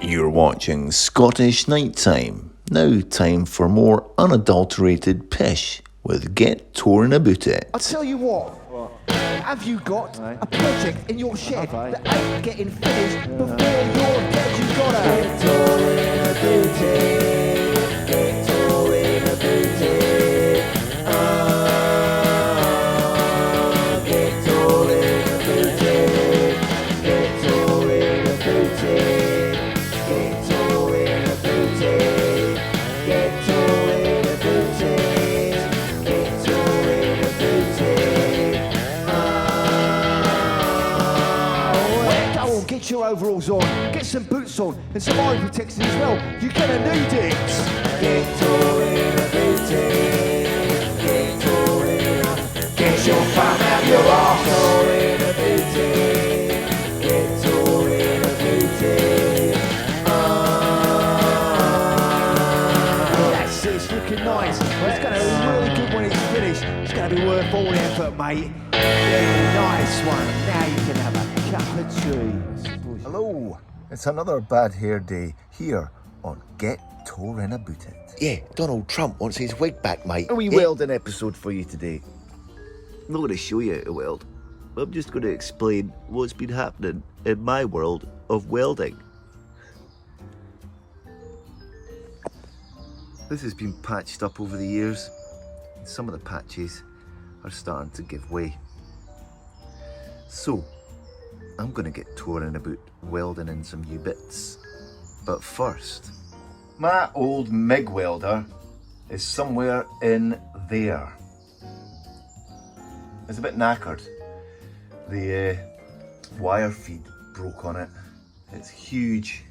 You're watching Scottish Nighttime. Now time for more unadulterated pish with Get Torn About It. I'll tell you what. Have you got a project in your shed that ain't getting finished before you're dead? You've got to get torn about it. Get torn about it. Get torn about it. Get torn about it. Get torn about it. Get torn about it. Get torn about it. Go on, get your overalls on, get some boots on, and some eye protection as well. You're gonna need it. Get torn about it. Get torn up. Get your thumb out your arse. Get torn about it. Get torn about it. That's it, it's looking nice. It's gonna be really good when it's finished. It's gonna be worth all the effort, mate. Yeah, nice one. Now you can have a cup of tea. Hello, it's another bad hair day here on Get Torn About It. Yeah, Donald Trump wants his wig back, mate. A wee welding episode for you today. I'm not going to show you how to weld. I'm just going to explain what's been happening in my world of welding. This has been patched up over the years. Some of the patches are starting to give way. So, I'm going to get torn about welding in some new bits. But first, my old MIG welder is somewhere in there. It's a bit knackered. The wire feed broke on it. It's huge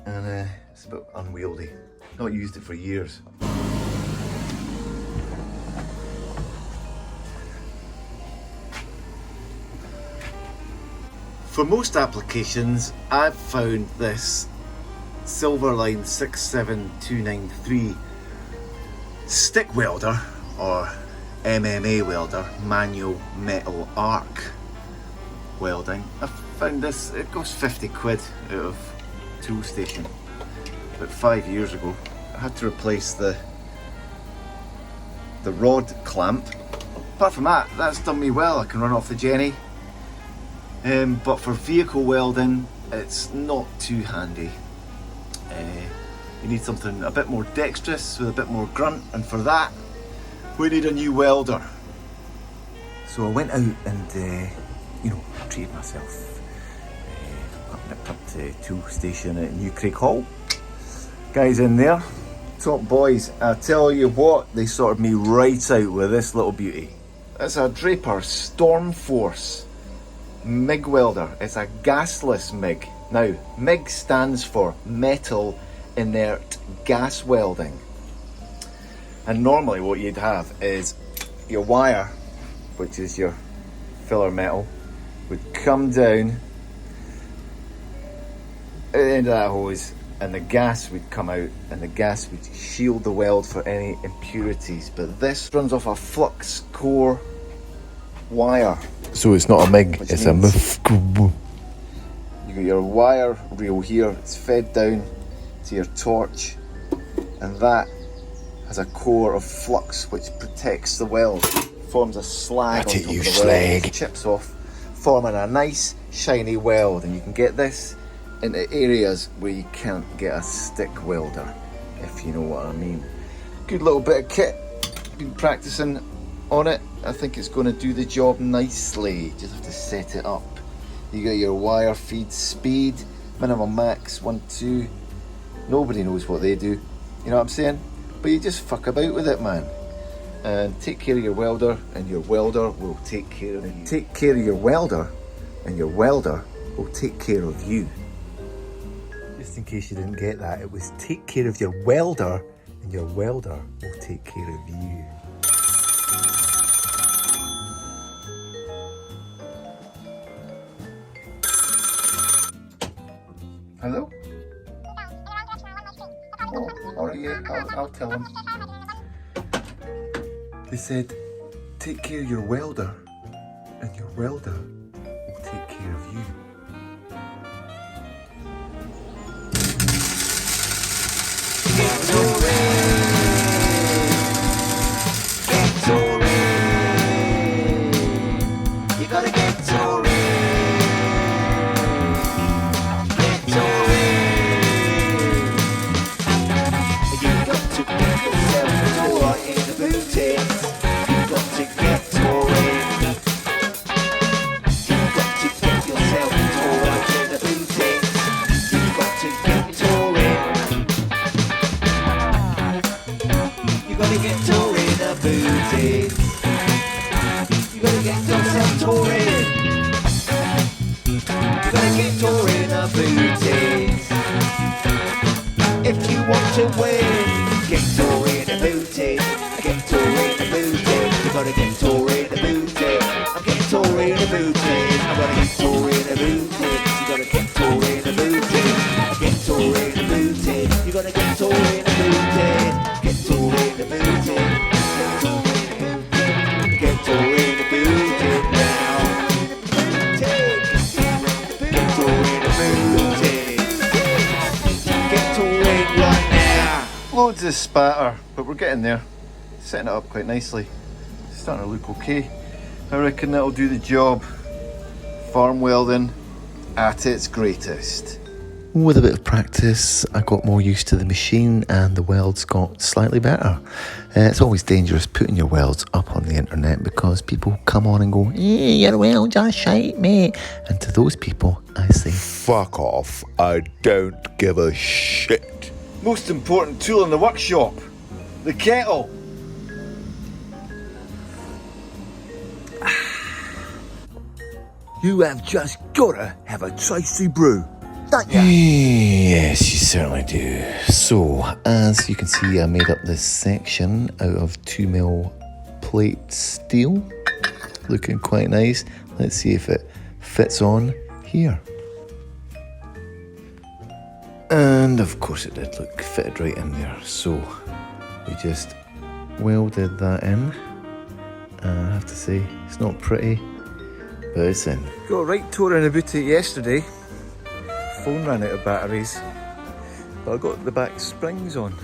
and it's a bit unwieldy. Not used it for years. For most applications, I've found this Silverline 67293 stick welder, or MMA welder, manual metal arc welding. I found this, it cost 50 quid out of Tool Station about 5 years ago. I had to replace the rod clamp. Apart from that, that's done me well. I can run off the Jenny. But for vehicle welding, it's not too handy. You need something a bit more dexterous with a bit more grunt, and for that, we need a new welder. So I went out and, treated myself. Nipped up to Tool Station at New Craig Hall. Guys in there, top boys. I tell you what, they sorted me right out with this little beauty. It's a Draper Storm Force MIG welder. It's a gasless MIG. Now, MIG stands for metal inert gas welding. And normally what you'd have is your wire, which is your filler metal, would come down at the end of that hose, and the gas would come out, and the gas would shield the weld for any impurities. But this runs off a flux core wire. So it's not a MIG, it's a MIF. You got your wire reel here, it's fed down to your torch, and that has a core of flux which protects the weld. Forms a slag That's on it, top you of the slag. weld, chips off, forming a nice shiny weld. And you can get this into areas where you can't get a stick welder, if you know what I mean. Good little bit of kit, been practicing on it. I think it's going to do the job nicely. Just have to set it up. You got your wire feed speed, minimum max, 1, 2. Nobody knows what they do, you know what I'm saying? But you just fuck about with it, man. And take care of your welder, and your welder will take care of you. Take care of your welder, and your welder will take care of you. Just in case you didn't get that, it was take care of your welder, and your welder will take care of you. Hello? Oh, alright, yeah, I'll tell them. They said, take care of your welder, and your welder will take care of you. gotta get touring booted. I'm getting touring booted. I'm gonna get touring booted. You gotta get touring booted. Get touring booted. You gotta get touring booted. Get touring booted. Get touring booted now. Get touring booted. Get touring right now. Loads of spatter, but we're getting there. Setting it up quite nicely. It's starting to look okay. I reckon that'll do the job. Farm welding at its greatest. With a bit of practice, I got more used to the machine and the welds got slightly better. It's always dangerous putting your welds up on the internet because people come on and go, "Hey, your welds are shite, mate." And to those people, I say, fuck off. I don't give a shit. Most important tool in the workshop, the kettle. You have just gotta have a tasty brew, don't you? Yes, you certainly do. So, as you can see, I made up this section out of 2mm plate steel. Looking quite nice. Let's see if it fits on here. And of course it did look fitted right in there. So, we just welded that in. And I have to say, it's not pretty, but it's in. Got right touring about it yesterday. Phone ran out of batteries, but I got the back springs on.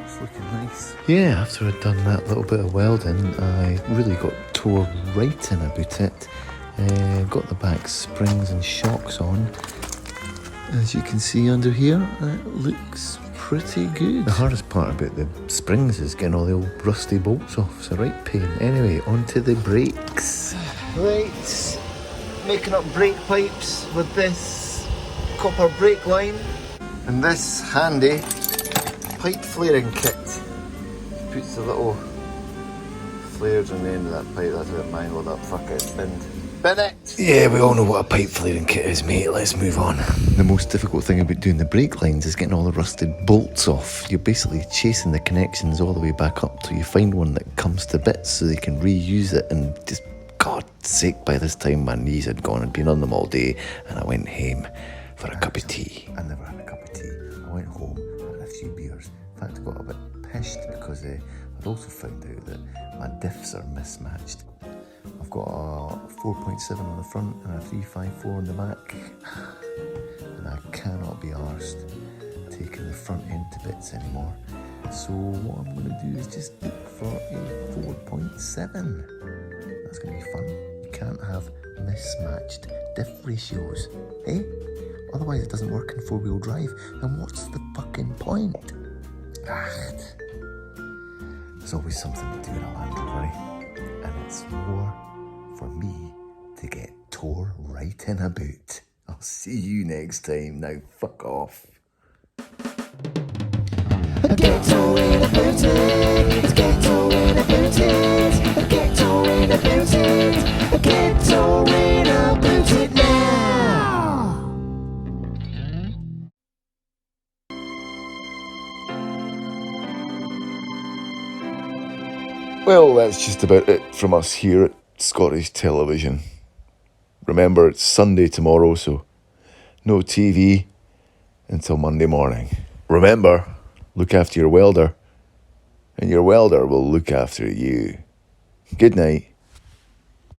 It's looking nice. Yeah, after I'd done that little bit of welding, I really got tore right in about it. Got the back springs and shocks on. As you can see under here, it looks pretty good. The hardest part about the springs is getting all the old rusty bolts off. It's a right pain. Anyway, onto the brakes. Right, making up brake pipes with this copper brake line and this handy pipe flaring kit. Puts the little flares on the end of that pipe. That's a bit manual, that fuck it, bin it! Yeah, we all know what a pipe flaring kit is, mate. Let's move on. The most difficult thing about doing the brake lines is getting all the rusted bolts off. You're basically chasing the connections all the way back up till you find one that comes to bits so they can reuse it. And just, God's sake, by this time my knees had gone and been on them all day, and I went home for a cup of tea. I never had a cup of tea. I went home, had a few beers. In fact, I got a bit pissed because I'd also found out that my diffs are mismatched. I've got a 4.7 on the front and a 354 on the back, and I cannot be arsed taking the front end to bits anymore. So what I'm going to do is just look for a 4.7. That's going to be fun. You can't have mismatched diff ratios, eh? Otherwise it doesn't work in four-wheel drive, and what's the fucking point? There's always something to do in a Land Rover, and it's more for me to get tore right in a boot. I'll see you next time. Now fuck off. Get tore in a booted, get tore in a booted, get tore in a booted, get tore in a booted now. Well, that's just about it from us here at Scottish Television. Remember, it's Sunday tomorrow, so no TV until Monday morning. Remember, look after your welder, and your welder will look after you. Good night.